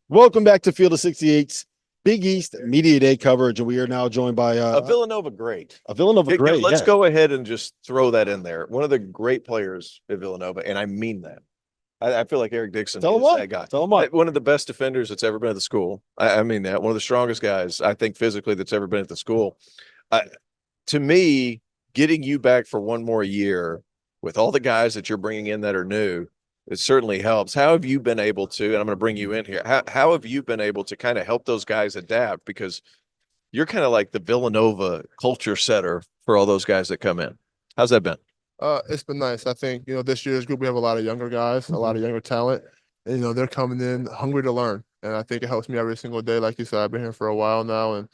Welcome back to Field of 68's Big East Media Day coverage, and we are now joined by A Villanova great. a Villanova great. Let's Yeah. go ahead and just throw that in there. One of the great players at Villanova, and I mean that. I feel like Eric Dixon Tell him is what. that guy. Tell him what. One of the best defenders that's ever been at the school. I mean that. One of the strongest guys, I think, physically that's ever been at the school. To me, getting you back for one more year with all the guys that you're bringing in that are new, it certainly helps. How have you been able to, and I'm going to bring you in here, how have you been able to kind of help those guys adapt? Because you're kind of like the Villanova culture setter for all those guys that come in. How's that been? It's been nice. I think, this year's group, we have a lot of younger guys, a lot of younger talent. And, they're coming in hungry to learn. And I think it helps me every single day. Like you said, I've been here for a while now. And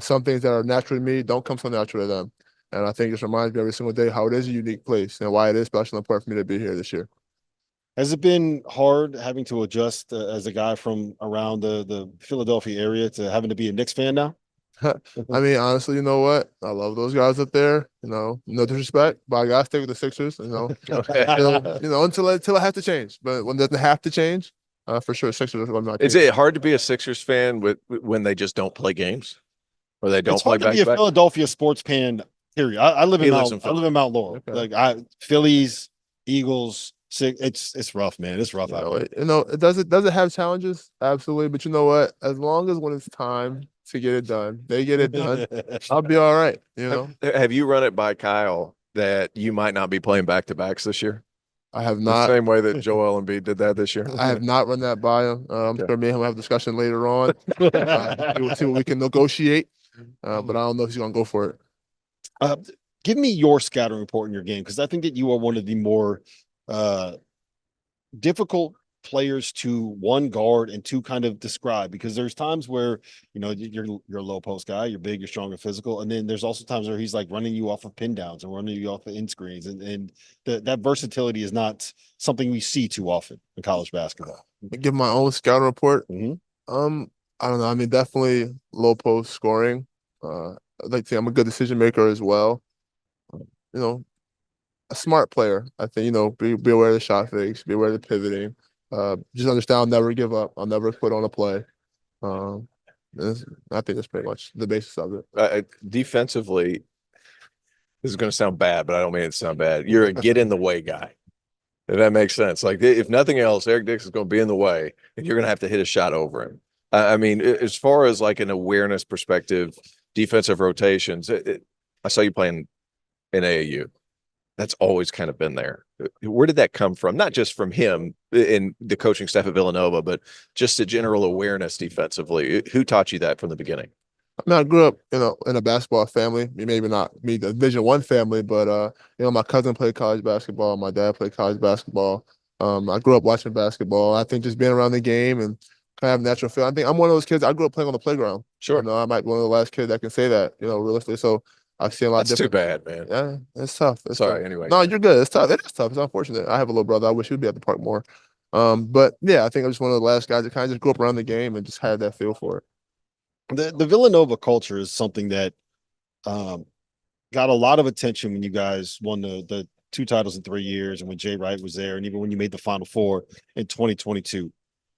some things that are natural to me don't come so natural to them. And I think it just reminds me every single day how it is a unique place and why it is special and important for me to be here this year. Has it been hard having to adjust as a guy from around the Philadelphia area to having to be a Knicks fan now? I mean, honestly, you know what? I love those guys up there. No disrespect, but I gotta stick with the Sixers. Okay. Until I have to change. But when it doesn't have to change, for sure, Sixers are my team. Is it hard to be a Sixers fan when they just don't play games or they don't It's play hard to back be a to back? Philadelphia sports fan. Period. I live in Mount. I live in Mount Laurel. Okay. Like Phillies, Eagles. It's rough, man. It's rough out there. It doesn't have challenges, absolutely. But you know what? As long as when it's time to get it done, they get it done. I'll be all right. Have you run it by Kyle that you might not be playing back to backs this year? I have The not. same way that Joel Embiid did that this year. I have not run that by him. I'm sure me and him will have a discussion later on. We'll see what we can negotiate. But I don't know if he's gonna go for it. Give me your scouting report in your game, because I think that you are one of the more difficult players to one guard and two kind of describe, because there's times where you're a low post guy, you're big, you're strong and physical, and then there's also times where he's like running you off of pin downs and running you off of in screens, and that versatility is not something we see too often in college basketball. Give my own scouting report. Mm-hmm. I don't know. I mean, definitely low post scoring. I'd like to say I'm a good decision maker as well. A smart player. I think, be aware of the shot fakes, be aware of the pivoting. Just understand I'll never give up. I'll never quit on a play. I think that's pretty much the basis of it. Defensively, this is going to sound bad, but I don't mean it to sound bad. You're a get in the way guy. If that makes sense. Like, if nothing else, Eric Dixon is going to be in the way, and you're going to have to hit a shot over him. I mean, as far as like an awareness perspective, defensive rotations, I saw you playing in AAU. That's always kind of been there. Where did that come from? Not just from him and the coaching staff at Villanova, but just a general awareness defensively. Who taught you that from the beginning? I mean, I grew up, in a basketball family. Maybe not me, the Division I family, but my cousin played college basketball. My dad played college basketball. I grew up watching basketball. I think just being around the game and kind of have a natural feel. I think I'm one of those kids. I grew up playing on the playground. Sure. I might be one of the last kids that can say that, realistically. So I've seen a lot of different. That's too bad, man. Yeah, it's tough. Sorry, anyway. No, you're good. It's tough. It is tough. It's unfortunate. I have a little brother. I wish he would be at the park more. But yeah, I think I'm just one of the last guys that kind of just grew up around the game and just had that feel for it. The Villanova culture is something that got a lot of attention when you guys won the two titles in 3 years, and when Jay Wright was there, and even when you made the Final Four in 2022.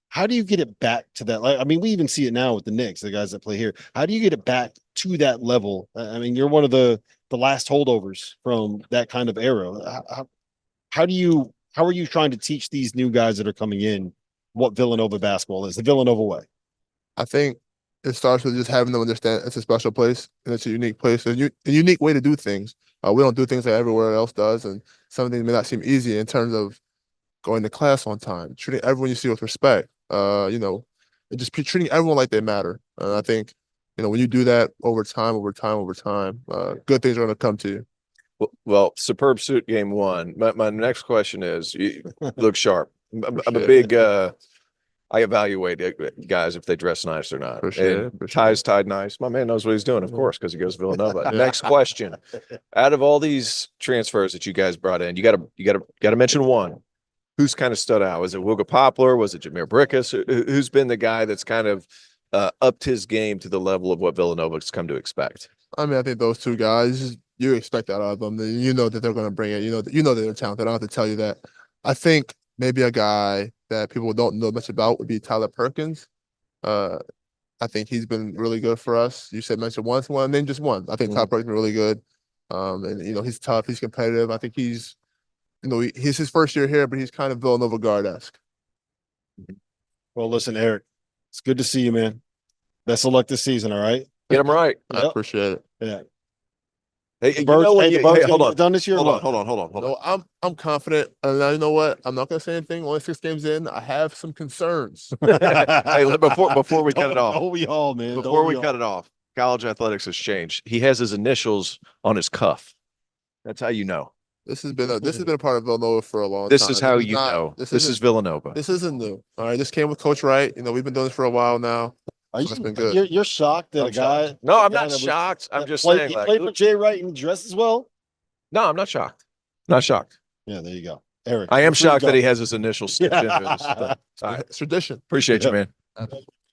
How do you get it back to that? Like, I mean, we even see it now with the Knicks, the guys that play here. How do you get it back to that level? I mean, you're one of the last holdovers from that kind of era. How are you trying to teach these new guys that are coming in what Villanova basketball is, the Villanova way? I think it starts with just having them understand it's a special place and it's a unique place, a unique way to do things. We don't do things that everywhere else does, and some things may not seem easy in terms of going to class on time, treating everyone you see with respect. And just treating everyone like they matter. I think, when you do that over time, good things are going to come to you. Well, superb suit game one. My next question is, you look sharp. I'm a big, I evaluate guys if they dress nice or not. For sure. Ties tied nice. My man knows what he's doing, of course, because he goes to Villanova. Next question. Out of all these transfers that you guys brought in, you gotta mention one. Who's kind of stood out? Was it Wooga Poplar? Was it Jameer Brickus? Who's been the guy that's kind of upped his game to the level of what Villanova's come to expect? I mean, I think those two guys, you expect that out of them. You know that they're going to bring it. You know that they're talented. I don't have to tell you that. I think maybe a guy that people don't know much about would be Tyler Perkins. I think he's been really good for us. You said mention one, name just one. I think Top Rock's been really good. And he's tough, he's competitive. I think he's his first year here, but he's kind of Villanova guard-esque. Well, listen, Eric, it's good to see you, man. Best of luck this season, all right? Get him right. I appreciate it. Yeah. Hey, The Birds, hold gonna on. get done this year. Hold on. No, I'm confident. And now you know what? I'm not gonna say anything. Only 6 games in, I have some concerns. Hey, before we cut it off. Don't we all, man? Before we cut it off, college athletics has changed. He has his initials on his cuff. That's how you know. This has been a part of Villanova for a long time. This is how you know. This is Villanova. This isn't new. All right, this came with Coach Wright. We've been doing this for a while now. It's been good. You're shocked that a guy? No, I'm not shocked. I'm just saying. He played for Jay Wright and dressed as well. No, I'm not shocked. Not shocked. Yeah, there you go, Eric. I am shocked that he has his initials stitched into it. It's tradition. Appreciate you, man.